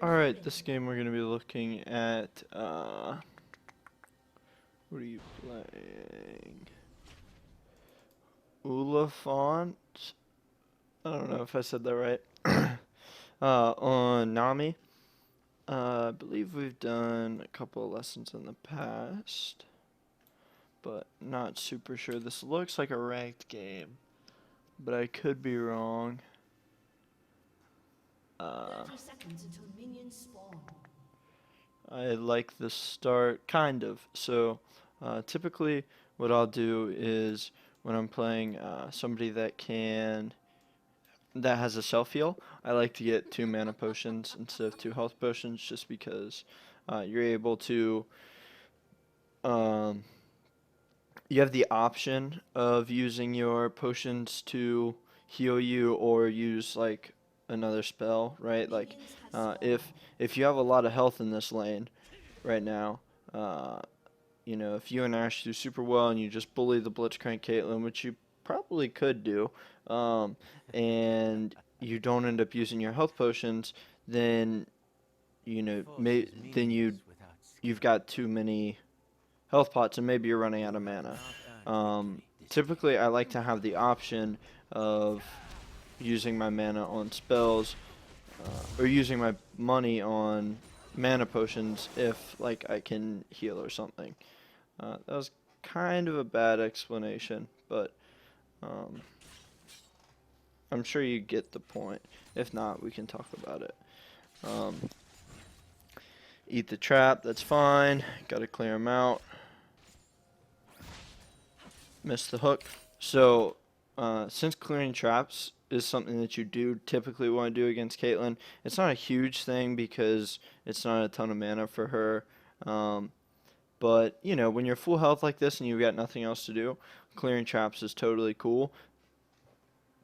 Alright, this game we're going to be looking at, what are you playing? Ullaphant? I don't know if I said that right. On Nami. I believe we've done a couple of lessons in the past, but not super sure. This looks like a ranked game, but I could be wrong. 30 seconds until minions spawn. I like the start, kind of. So, typically, what I'll do is when I'm playing somebody that has a self heal, I like to get 2 mana potions instead of 2 health potions, just because you're able to. Um, you have the option of using your potions to heal you or use like another spell, right? Like, Minions have uh, spawned. if if you have a lot of health in this lane right now. Uh, if you and Ash do super well and you just bully the Blitzcrank Caitlyn, which you probably could do, um, and you don't end up using your health potions, then then you've got too many health pots and maybe you're running out of mana. Typically, I like to have the option of using my mana on spells or using my money on mana potions if like I can heal or something. That was kind of a bad explanation, but um, I'm sure you get the point. If not, we can talk about it. Um, Eat the trap, that's fine. Gotta clear them out. Miss the hook. So, since clearing traps is something that you do typically want to do against Caitlyn, it's not a huge thing because it's not a ton of mana for her. Um, But, when you're full health like this and you've got nothing else to do, clearing traps is totally cool.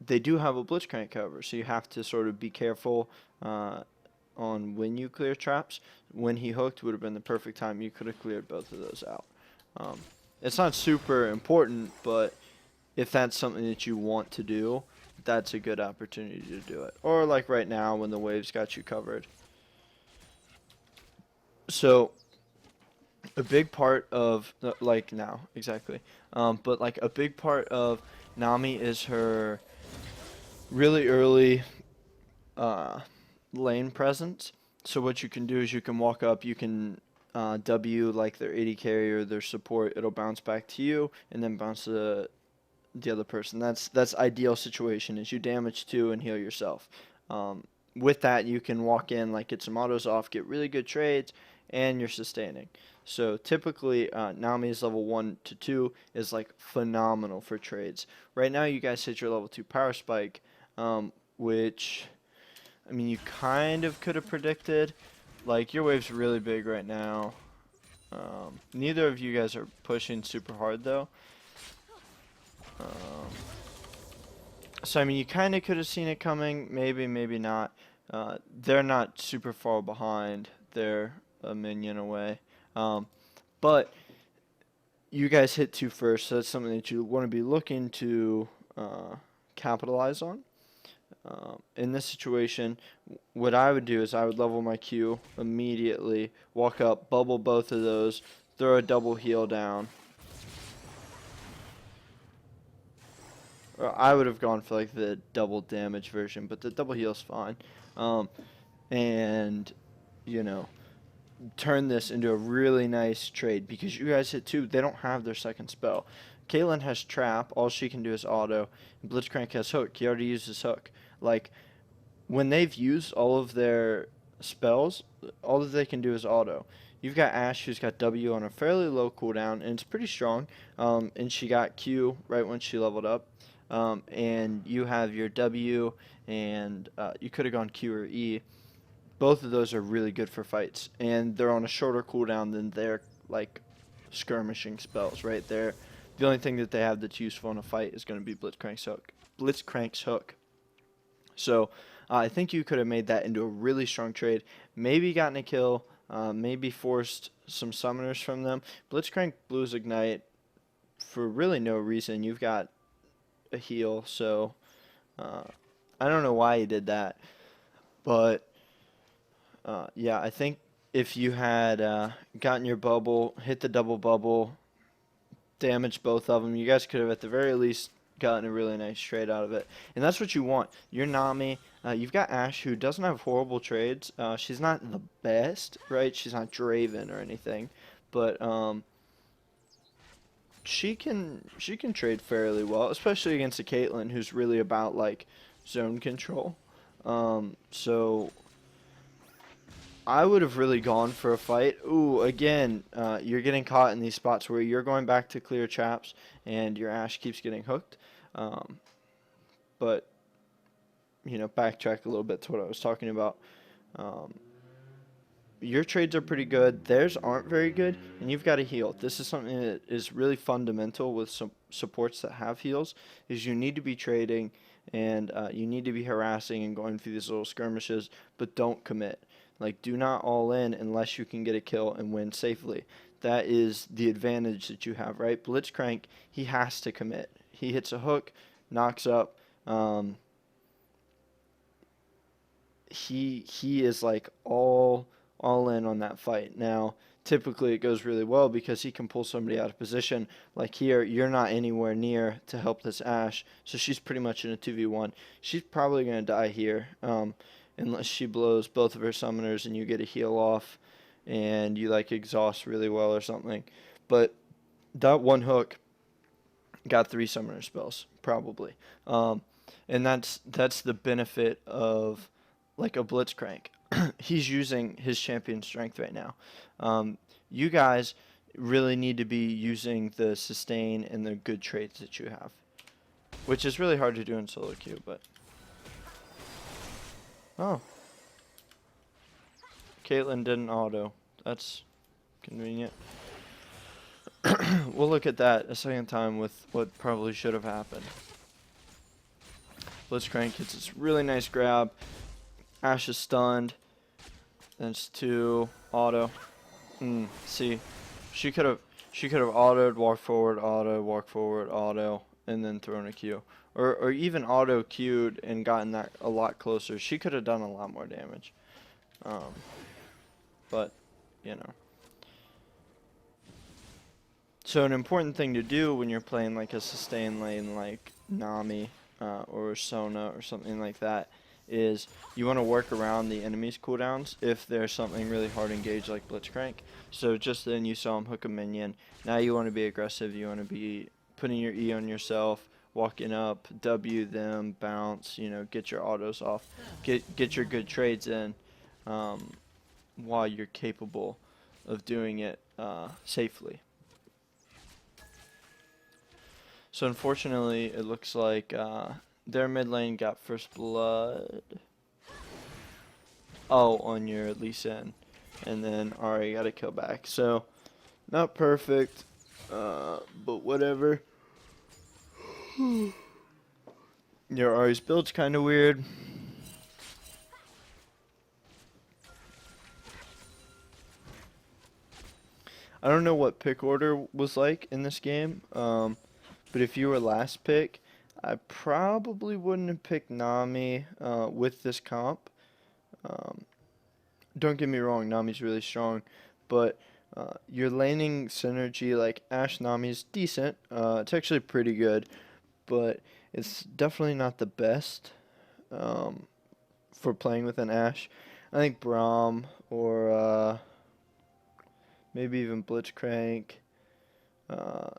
They do have a Blitzcrank cover, so you have to sort of be careful on when you clear traps. When he hooked would have been the perfect time. You could have cleared both of those out. Um, it's not super important, but if that's something that you want to do, that's a good opportunity to do it. Or like right now when the waves got you covered. So a big part of like now exactly but like a big part of Nami is her really early uh, lane presence. So what you can do is you can walk up, you can W like their AD carry or their support, it'll bounce back to you and then bounce to the other person. That's ideal situation is you damage 2 and heal yourself. With that, you can walk in, like get some autos off, get really good trades, and you're sustaining. So typically, Nami's level 1 to 2 is like phenomenal for trades. Right now, you guys hit your level 2 power spike, which, I mean, you kind of could have predicted. Like, your wave's really big right now. Neither of you guys are pushing super hard, though. Um, So I mean, you kind of could have seen it coming, maybe, maybe not. They're not super far behind. They're a minion away. Um, but you guys hit 2 first, so that's something that you want to be looking to capitalize on. In this situation, what I would do is I would level my Q immediately, walk up, bubble both of those, throw a double heal down. Or I would have gone for like the double damage version, but the double heal's fine. Um, and you know, turn this into a really nice trade because you guys hit 2. They don't have their second spell. Caitlyn has trap. All she can do is auto. And Blitzcrank has hook. He already used his hook. Like when they've used all of their spells, all that they can do is auto. You've got Ash who's got W on a fairly low cooldown and it's pretty strong. And she got Q right when she leveled up. And you have your W and you could have gone Q or E. Both of those are really good for fights, and they're on a shorter cooldown than their like skirmishing spells. Right there, the only thing that they have that's useful in a fight is going to be Blitzcrank's hook. Blitzcrank's hook. So I think you could have made that into a really strong trade. Maybe gotten a kill. Maybe forced some summoners from them. Blitzcrank Blues Ignite for really no reason. You've got a heal, so uh, I don't know why he did that, but Yeah, I think if you had gotten your bubble, hit the double bubble, damaged both of them, you guys could have at the very least gotten a really nice trade out of it. And that's what you want. You're Nami. You've got Ashe, who doesn't have horrible trades. She's not the best, right? She's not Draven or anything, but she can trade fairly well, especially against a Caitlyn who's really about like zone control. So I would have really gone for a fight. Ooh, again, you're getting caught in these spots where you're going back to clear traps and your Ashe keeps getting hooked. Um, but, backtrack a little bit to what I was talking about. Um, your trades are pretty good. Theirs aren't very good, and you've got to heal. This is something that is really fundamental with some supports that have heals, is you need to be trading and you need to be harassing and going through these little skirmishes, but don't commit. Like, do not all in unless you can get a kill and win safely. That is the advantage that you have, right? Blitzcrank, he has to commit. He hits a hook, knocks up. He is like all in on that fight. Now, typically it goes really well because he can pull somebody out of position. Like here, you're not anywhere near to help this Ashe, so she's pretty much in a 2v1. She's probably going to die here, unless she blows both of her summoners and you get a heal off and you like exhaust really well or something. But that one hook got 3 summoner spells, probably. And that's the benefit of like a Blitzcrank. He's using his champion strength right now. You guys really need to be using the sustain and the good traits that you have, which is really hard to do in solo queue. But oh, Caitlyn didn't auto. That's convenient. We'll look at that a second time with what probably should have happened. Blitzcrank hits this really nice grab. Ashe is stunned. That's 2 auto. See, she could have autoed, walked forward, auto, and then thrown a Q, or even auto queued and gotten that a lot closer. She could have done a lot more damage. But you know. So an important thing to do when you're playing like a sustain lane like Nami or Sona or something like that is you want to work around the enemy's cooldowns if there's something really hard engaged like Blitzcrank. So just then you saw him hook a minion. Now you want to be aggressive. You want to be putting your E on yourself, walking up, W them, bounce, get your autos off, get your good trades in while you're capable of doing it safely. So unfortunately, it looks like their mid lane got first blood. Oh, on your Lee Sin. And then Ari got a kill back. So, not perfect, but whatever. Your Ari's build's kind of weird. I don't know what pick order was like in this game, but if you were last pick, I probably wouldn't have picked Nami with this comp. Don't get me wrong, Nami's really strong, but your laning synergy, like Ashe Nami, is decent. It's actually pretty good, but it's definitely not the best for playing with an Ashe. I think Braum or maybe even Blitzcrank,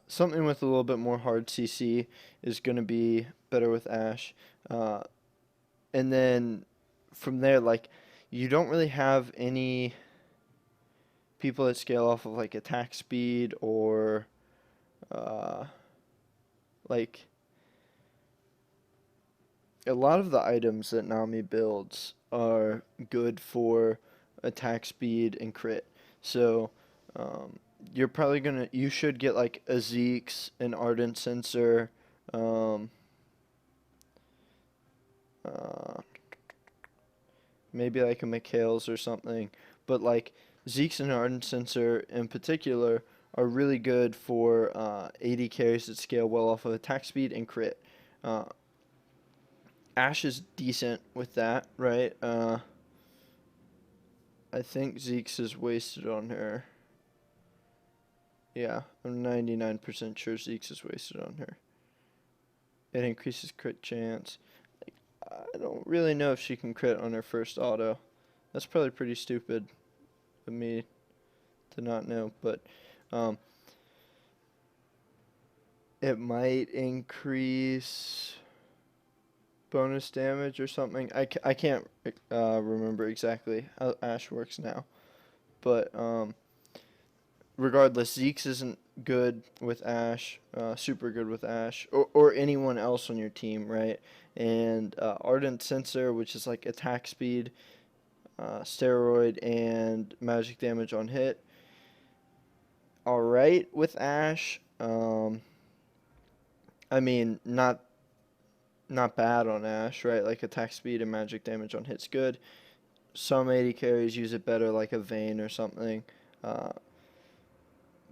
something with a little bit more hard CC is going to be better with Ashe. And then from there, like, you don't really have any people that scale off of like attack speed or like a lot of the items that Nami builds are good for attack speed and crit. So you should get like a Zeke's, an Ardent Sensor, maybe like a Mikhail's or something. But like Zeke's and Ardent Sensor in particular are really good for AD carries that scale well off of attack speed and crit. Ashe is decent with that, right? I think Zeke's is wasted on her. Yeah, I'm 99% sure Zeke's is wasted on her. It increases crit chance. Like, I don't really know if she can crit on her first auto. That's probably pretty stupid of me to not know, but um, it might increase bonus damage or something. I can't remember exactly how Ash works now, but regardless, Zeke's isn't good with Ash, super good with Ash, or anyone else on your team, right? And Ardent Sensor, which is like attack speed, steroid, and magic damage on hit. Alright with Ash. I mean, not bad on Ash, right? Like attack speed and magic damage on hit's good. Some AD carries use it better, like a Vayne or something. Uh,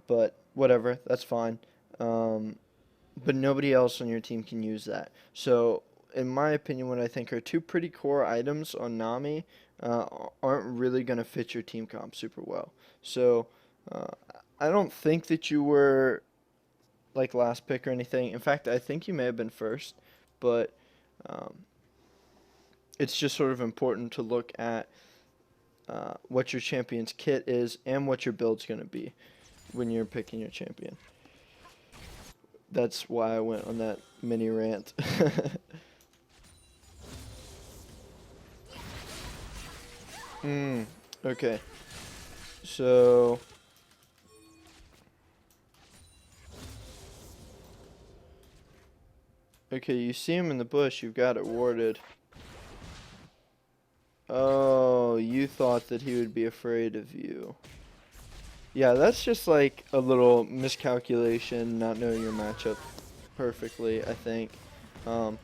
but whatever, that's fine. But nobody else on your team can use that. So, in my opinion, what I think are two pretty core items on Nami aren't really going to fit your team comp super well. So, uh, I don't think that you were like last pick or anything. In fact, I think you may have been first, but um, it's just sort of important to look at what your champion's kit is and what your build's going to be when you're picking your champion. That's why I went on that mini rant. Okay. So okay, you see him in the bush, you've got it warded. Oh, you thought that he would be afraid of you. Yeah, that's just like a little miscalculation, not knowing your matchup perfectly, I think. Um,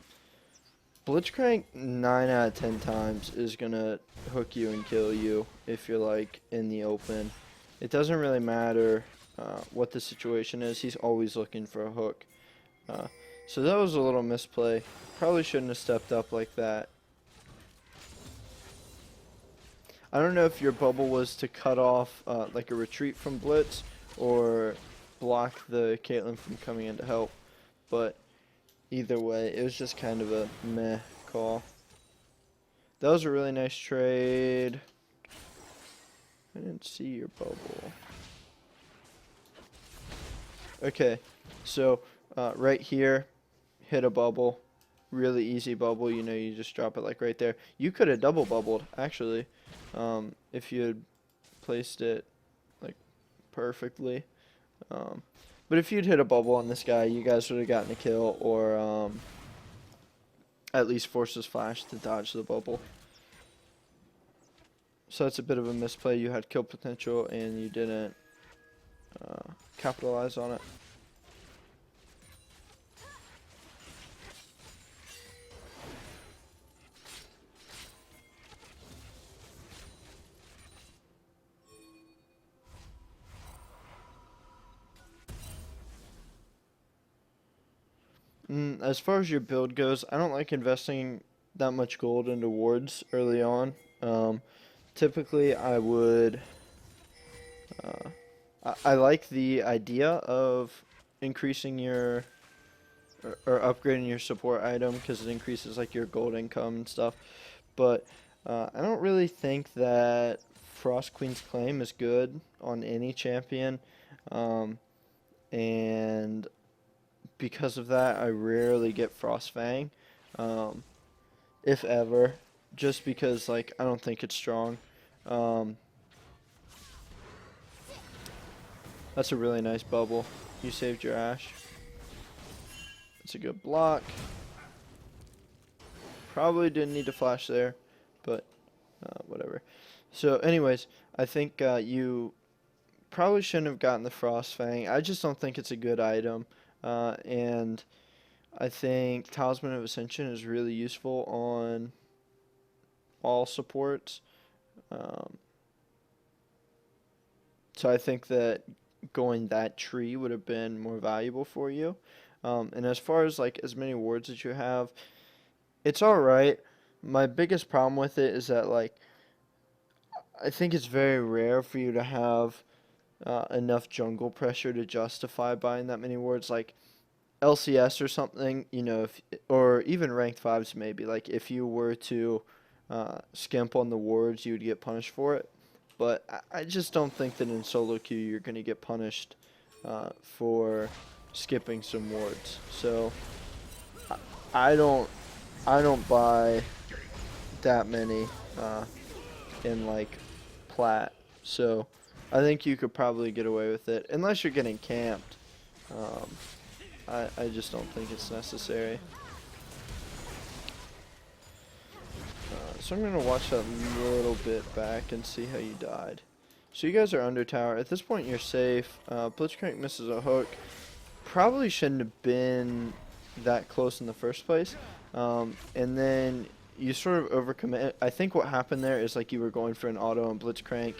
Blitzcrank 9 out of 10 times is gonna hook you and kill you if you're like in the open. It doesn't really matter what the situation is, he's always looking for a hook. So that was a little misplay. Probably shouldn't have stepped up like that. I don't know if your bubble was to cut off like a retreat from Blitz or block the Caitlyn from coming in to help, but either way, it was just kind of a meh call. That was a really nice trade. I didn't see your bubble. Okay, so right here, hit a bubble. Really easy bubble, you know, you just drop it like right there. You could have double bubbled, actually, if you had placed it like perfectly. But if you'd hit a bubble on this guy, you guys would have gotten a kill, or at least forced his flash to dodge the bubble. So that's a bit of a misplay. You had kill potential and you didn't capitalize on it. As far as your build goes, I don't like investing that much gold into wards early on. Typically, I would. I like the idea of increasing your or upgrading your support item because it increases like your gold income and stuff. But I don't really think that Frost Queen's Claim is good on any champion, and because of that, I rarely get Frost Fang, if ever, just because like I don't think it's strong. Um, that's a really nice bubble. You saved your Ash. It's a good block. Probably didn't need to flash there, but whatever. So, anyways, I think you probably shouldn't have gotten the Frost Fang. I just don't think it's a good item, and I think Talisman of Ascension is really useful on all supports. Um, so I think that going that tree would have been more valuable for you. And as far as like as many wards as you have, it's all right. My biggest problem with it is that like I think it's very rare for you to have enough jungle pressure to justify buying that many wards. Like LCS or something, you know, if, or even ranked fives maybe. Like if you were to skimp on the wards, you would get punished for it. But I just don't think that in solo queue you're going to get punished for skipping some wards. So I, I don't I don't buy that many in like plat. So I think you could probably get away with it unless you're getting camped. Um, I just don't think it's necessary. So I'm gonna watch that little bit back and see how you died. So you guys are under tower. At this point you're safe. Blitzcrank misses a hook. Probably shouldn't have been that close in the first place. And then you sort of overcommit. I think what happened there is like you were going for an auto on Blitzcrank,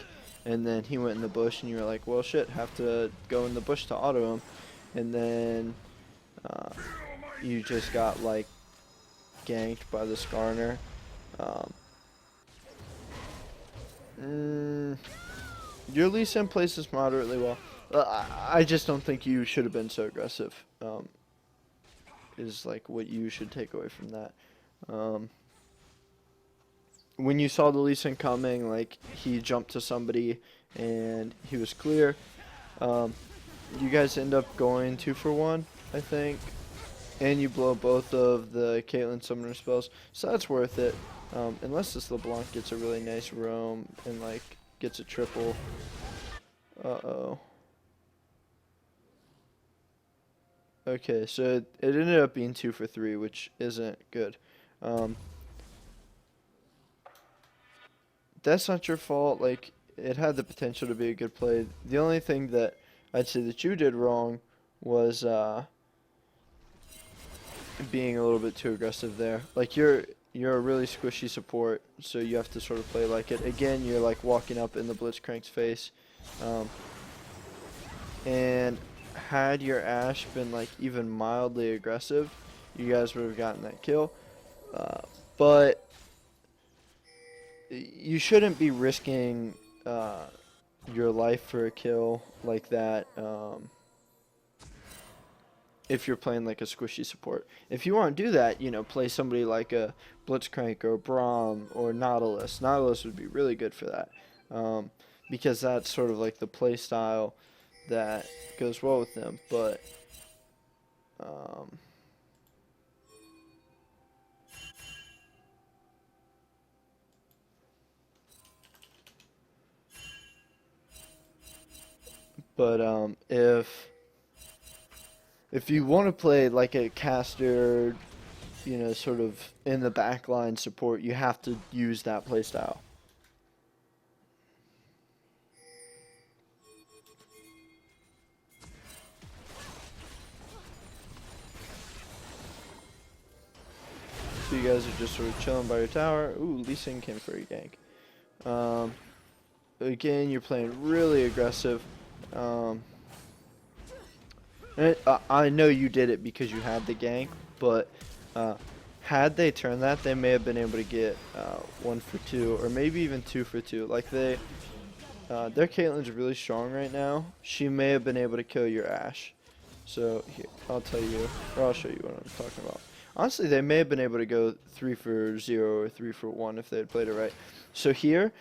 and then he went in the bush, and you were like, well, shit, have to go in the bush to auto him. And then you just got like ganked by the Skarner. Your Lee Sin plays this moderately well. I just don't think you should have been so aggressive. Is like what you should take away from that. When you saw the Lee Sin coming, like he jumped to somebody and he was clear. You guys end up going 2-for-1, I think, and you blow both of the Caitlyn summoner spells, so that's worth it. Unless this LeBlanc gets a really nice roam and like gets a triple. Uh-oh. Okay, so it ended up being 2-for-3, which isn't good. That's not your fault. Like, it had the potential to be a good play. The only thing that I'd say that you did wrong was being a little bit too aggressive there. Like, you're a really squishy support, so you have to sort of play like it. Again, you're like walking up in the Blitzcrank's face. And had your Ashe been like even mildly aggressive, you guys would have gotten that kill. But you shouldn't be risking your life for a kill like that if you're playing like a squishy support. If you want to do that, you know, play somebody like a Blitzcrank or Braum or Nautilus. Nautilus would be really good for that because that's sort of like the play style that goes well with them. But if you want to play like a caster, you know, sort of in the backline support, you have to use that playstyle. So you guys are just sort of chilling by your tower. Ooh, Lee Sin came for a gank. Again, you're playing really aggressive. I know you did it because you had the gank, but had they turned that, they may have been able to get 1-for-2 or maybe even 2-for-2. Like their Caitlyn's really strong right now. She may have been able to kill your Ashe. So here, I'll tell you, or I'll show you what I'm talking about. Honestly, they may have been able to go 3-for-0 or 3-for-1 if they had played it right. So here,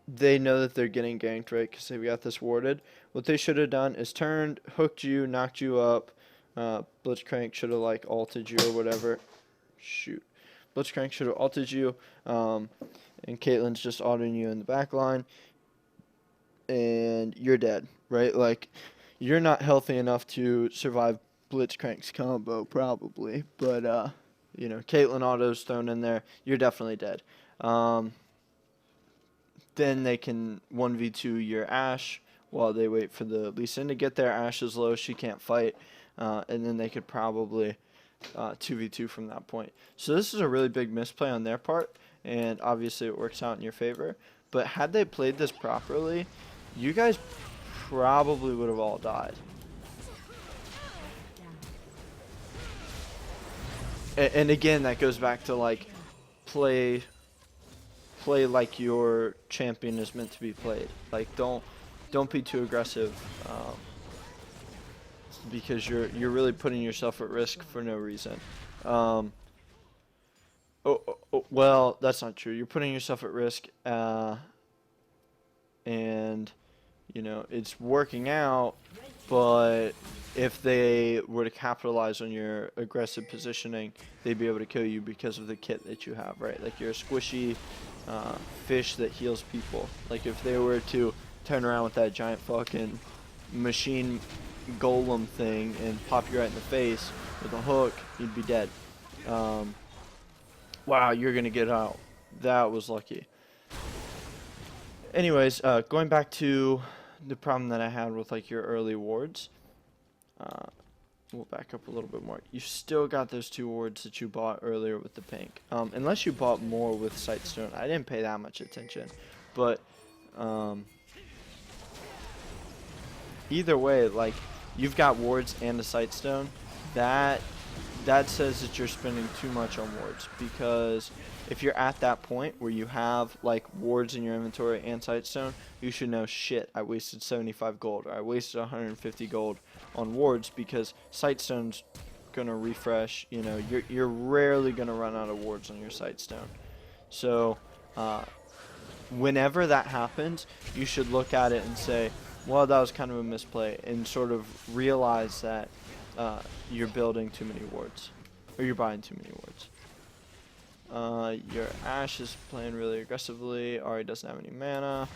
they know that they're getting ganked, right, because they've got this warded. What they should have done is turned, hooked you, knocked you up. Blitzcrank should have, like, ulted you or whatever. Shoot. Blitzcrank should have ulted you, and Caitlyn's just autoing you in the back line, and you're dead, right? Like, you're not healthy enough to survive Blitzcrank's combo, probably, but, you know, Caitlyn auto's thrown in there, you're definitely dead. Then they can 1v2 your Ashe while they wait for the Lee Sin to get there. Ashe is low, she can't fight, and then they could probably 2v2 from that point. So this is a really big misplay on their part, and obviously it works out in your favor. But had they played this properly, you guys probably would have all died. And again, that goes back to like play play like your champion is meant to be played. Like don't be too aggressive, because you're really putting yourself at risk for no reason. Well, that's not true. You're putting yourself at risk, and you know it's working out. But if they were to capitalize on your aggressive positioning, they'd be able to kill you because of the kit that you have, right? Like you're a squishy fish that heals people. Like if they were to turn around with that giant fucking machine golem thing and pop you right in the face with a hook, you'd be dead. Wow, you're gonna get out. That was lucky. Anyways, going back to the problem that I had with like your early wards. We'll back up a little bit more. You still got those 2 wards that you bought earlier with the pink. Unless you bought more with Sightstone. I didn't pay that much attention. But either way, like you've got wards and a Sightstone. That says that you're spending too much on wards, because if you're at that point where you have like wards in your inventory and Sightstone, you should know, shit, I wasted 75 gold, or I wasted 150 gold on wards, because Sightstone's gonna refresh. You know, you're rarely gonna run out of wards on your Sightstone. So whenever that happens, you should look at it and say, well, that was kind of a misplay, and sort of realize that you're building too many wards, or you're buying too many wards. Your Ashe is playing really aggressively. Ahri doesn't have any mana.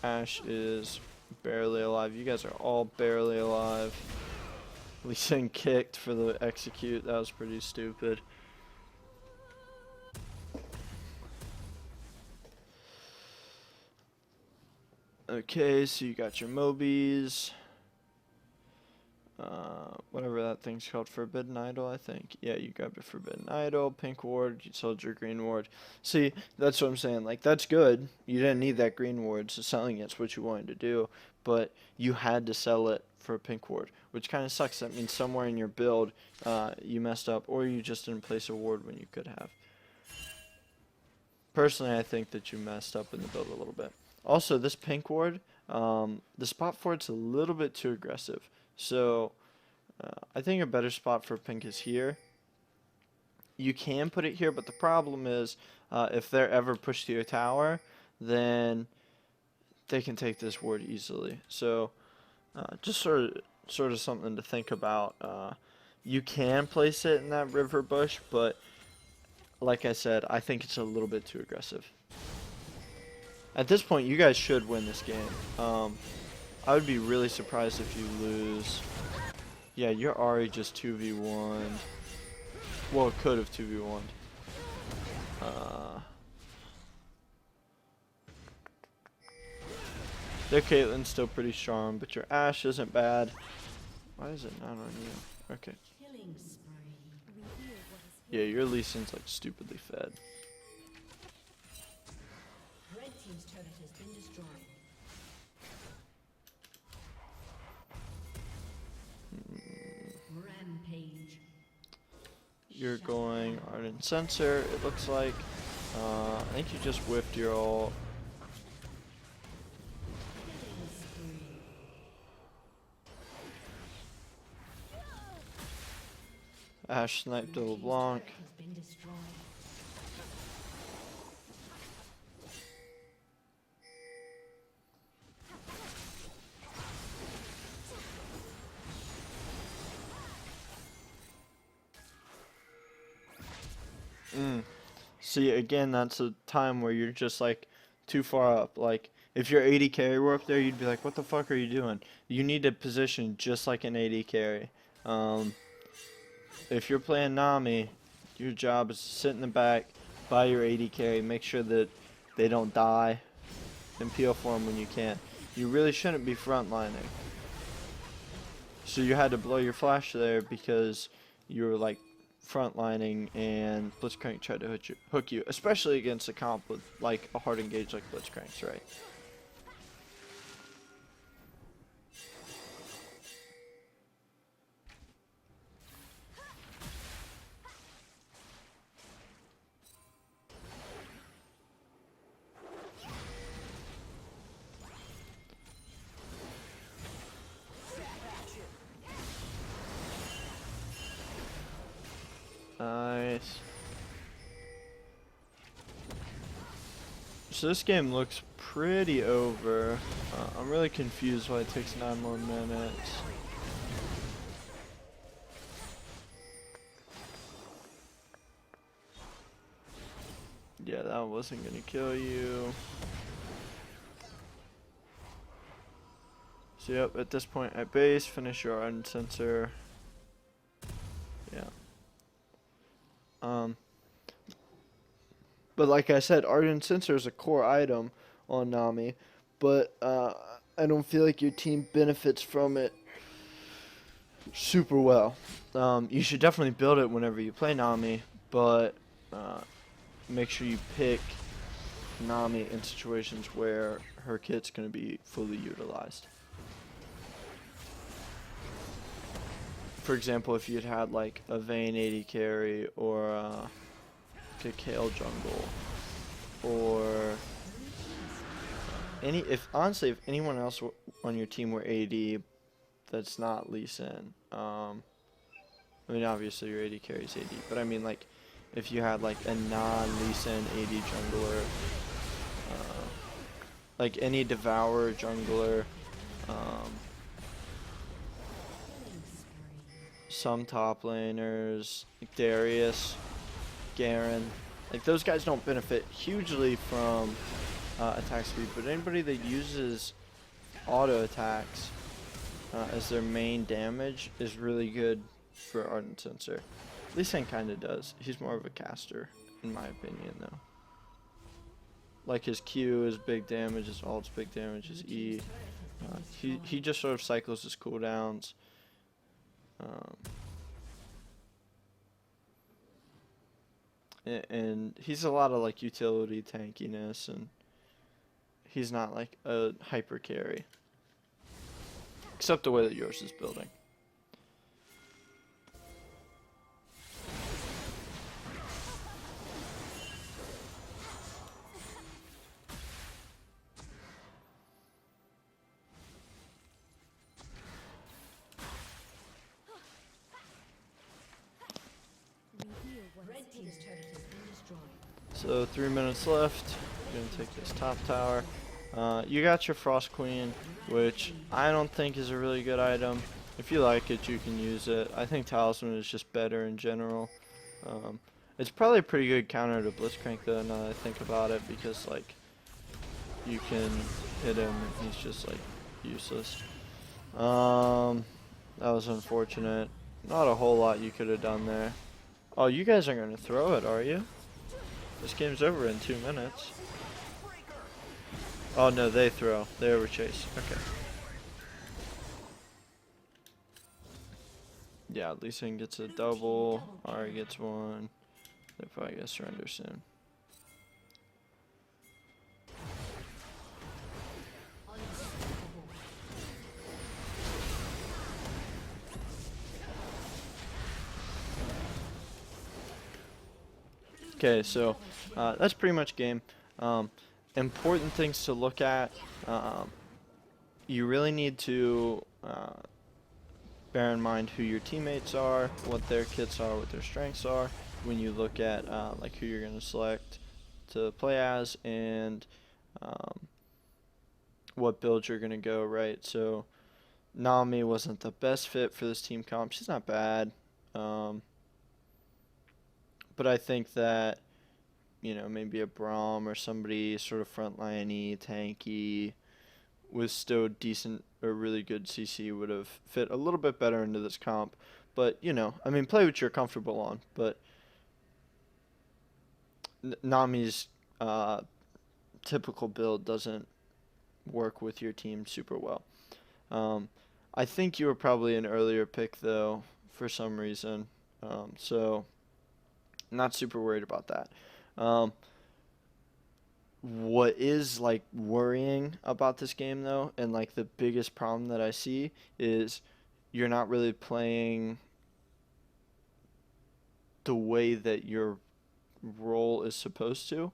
Ashe is barely alive. You guys are all barely alive. Lee Sin kicked for the execute. That was pretty stupid. Okay, so you got your Mobies. Whatever that thing's called, Forbidden Idol, I think. Yeah, you grabbed a Forbidden Idol, pink ward, you sold your green ward. See, that's what I'm saying. Like, that's good. You didn't need that green ward, so selling it's what you wanted to do. But you had to sell it for a pink ward, which kind of sucks. That means somewhere in your build, you messed up, or you just didn't place a ward when you could have. Personally, I think that you messed up in the build a little bit. Also, this pink ward, the spot for it's a little bit too aggressive. So, I think a better spot for pink is here. You can put it here, but the problem is, if they're ever pushed to your tower, then they can take this ward easily. So, just sort of something to think about. You can place it in that river bush, but like I said, I think it's a little bit too aggressive. At this point, you guys should win this game. I would be really surprised if you lose. Yeah, your Ahri just 2v1'd. Well, it could have 2v1'd. Their Caitlyn's still pretty strong, but your Ashe isn't bad. Why is it not on you? Okay. Yeah, your Lee Sin's like stupidly fed. Red team's turret has been destroyed. Rampage. You're going Ardent Sensor, it looks like. I think you just whiffed your ult. Ashe sniped a LeBlanc. See, again, that's a time where you're just like too far up. Like, if your AD carry were up there, you'd be like, what the fuck are you doing? You need to position just like an AD carry. If you're playing Nami, your job is to sit in the back, buy your AD carry, make sure that they don't die, and peel for them when you can. You really shouldn't be frontlining. So you had to blow your flash there because you were like frontlining and Blitzcrank tried to hook you, especially against a comp with like a hard engage like Blitzcrank's, right? Nice. So this game looks pretty over. I'm really confused why it takes 9 more minutes. Yeah, that wasn't gonna kill you. So yep, at this point at base, finish your ardent sensor. Yeah. But like I said, ardent sensor is a core item on Nami, but I don't feel like your team benefits from it super well. You should definitely build it whenever you play Nami, but make sure you pick Nami in situations where her kit's going to be fully utilized. For example, if you'd had like a Vayne 80 carry or like a Kale jungle or honestly if anyone else on your team were AD that's not Lee Sin. I mean obviously your AD carries AD, but I mean like if you had like a non-Lee Sin AD jungler, like any Devourer jungler, some top laners, like Darius, Garen, like those guys don't benefit hugely from attack speed, but anybody that uses auto attacks as their main damage is really good for Ardent Sensor. Lee Sin kinda does. He's more of a caster, in my opinion, though. Like his Q is big damage, his ult's big damage, his E. He just sort of cycles his cooldowns. And he's a lot of like utility tankiness, and he's not like a hyper carry. Except the way that yours is building. Red team's turret has been destroyed. So 3 minutes left. Gonna take this top tower. You got your Frost Queen, which I don't think is a really good item. If you like it, you can use it. I think Talisman is just better in general. It's probably a pretty good counter to Blitzcrank though, now that I think about it, because like you can hit him and he's just like useless. That was unfortunate. Not a whole lot you could have done there. Oh, you guys are gonna throw it, are you? This game's over in 2 minutes. Oh no, they throw. They overchase. Okay. Yeah, Lee Sin gets a double. Ari gets one. They're probably gonna surrender soon. Okay, so that's pretty much game. Important things to look at. You really need to bear in mind who your teammates are, what their kits are, what their strengths are, when you look at like who you're going to select to play as, and what build you're going to go, right? So Nami wasn't the best fit for this team comp. She's not bad. But I think that, you know, maybe a Braum or somebody sort of frontline-y, tanky, with still decent or really good CC would have fit a little bit better into this comp. But, you know, I mean, play what you're comfortable on. But Nami's typical build doesn't work with your team super well. I think you were probably an earlier pick, though, for some reason. So not super worried about that. What is like worrying about this game though, and like the biggest problem that I see, is you're not really playing the way that your role is supposed to.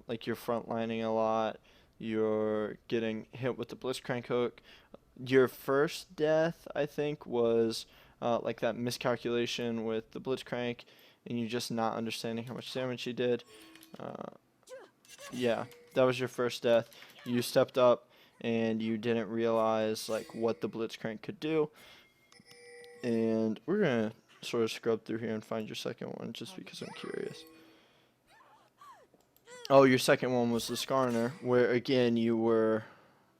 Like you're frontlining a lot, you're getting hit with the Blitzcrank hook. Your first death, I think, was like that miscalculation with the Blitzcrank, and you just not understanding how much damage he did. Yeah, that was your first death. You stepped up and you didn't realize like what the Blitzcrank could do. And we're gonna sort of scrub through here and find your second one just because I'm curious. Oh, your second one was the Skarner, where again you were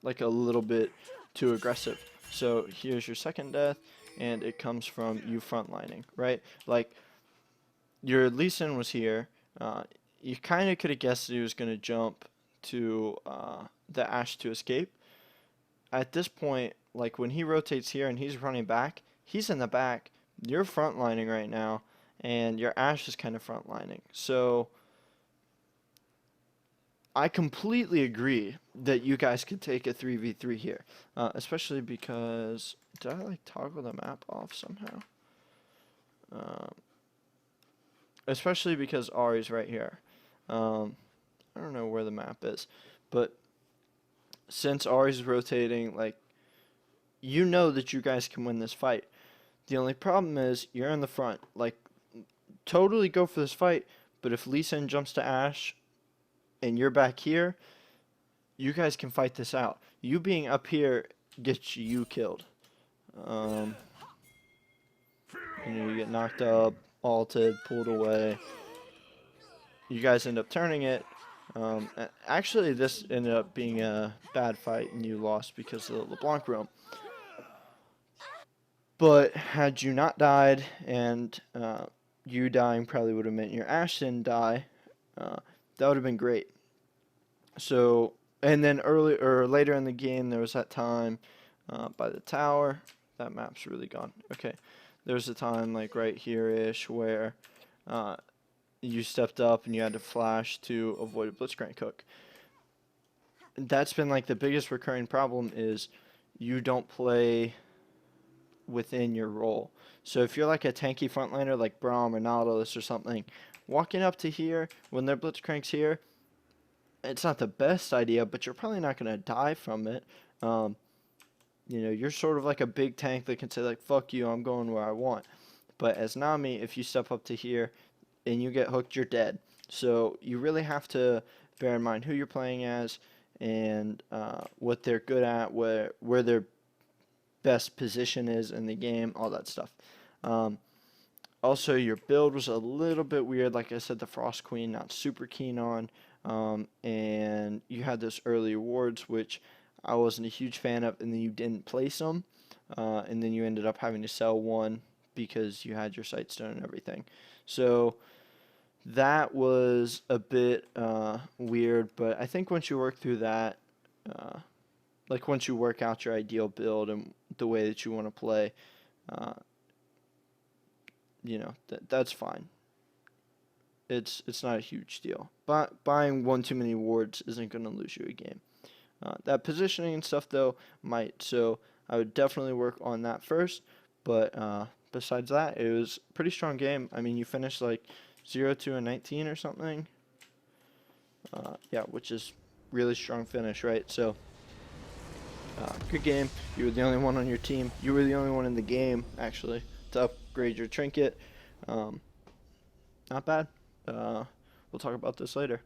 like a little bit too aggressive. So here's your second death, and it comes from you frontlining, right? Like your Lee Sin was here. Uh, you kind of could have guessed that he was gonna jump to the Ashe to escape. At this point, like when he rotates here and he's running back, he's in the back. You're frontlining right now, and your Ashe is kind of frontlining. So I completely agree that you guys could take a 3v3 here, especially because did I like toggle the map off somehow? Especially because Ari's right here. I don't know where the map is, but since Ari's rotating, like you know that you guys can win this fight. The only problem is you're in the front. Like totally go for this fight, but if Lee Sin jumps to Ashe and you're back here, you guys can fight this out. You being up here gets you killed. Um, you get knocked up, ulted, pulled away. You guys end up turning it. Actually, this ended up being a bad fight, and you lost because of the LeBlanc roam. But had you not died, and you dying probably would have meant your Ashe didn't die, that would have been great. So, and then early or later in the game, there was that time by the tower. That map's really gone. Okay, there's a time like right here-ish where you stepped up and you had to flash to avoid a Blitzcrank hook. That's been like the biggest recurring problem is you don't play within your role. So if you're like a tanky frontliner like Braum or Nautilus or something, walking up to here when their Blitzcrank's here, it's not the best idea, but you're probably not going to die from it. You're sort of like a big tank that can say like, fuck you, I'm going where I want. But as Nami, if you step up to here and you get hooked, you're dead. So you really have to bear in mind who you're playing as and what they're good at, where their best position is in the game, all that stuff. Also, your build was a little bit weird. Like I said, the Frost Queen, not super keen on. And you had those early awards, which I wasn't a huge fan of, and then you didn't place them. And then you ended up having to sell one because you had your Sightstone and everything. So that was a bit weird, but I think once you work through that, like once you work out your ideal build and the way that you want to play, uh, that's fine. It's not a huge deal. But buying one too many wards isn't going to lose you a game. That positioning and stuff though might. So I would definitely work on that first. But besides that, it was a pretty strong game. I mean, you finished like 0-2 and 19 or something. Yeah, which is really strong finish, right? So good game. You were the only one on your team. You were the only one in the game actually to upgrade your trinket. Not bad. We'll talk about this later.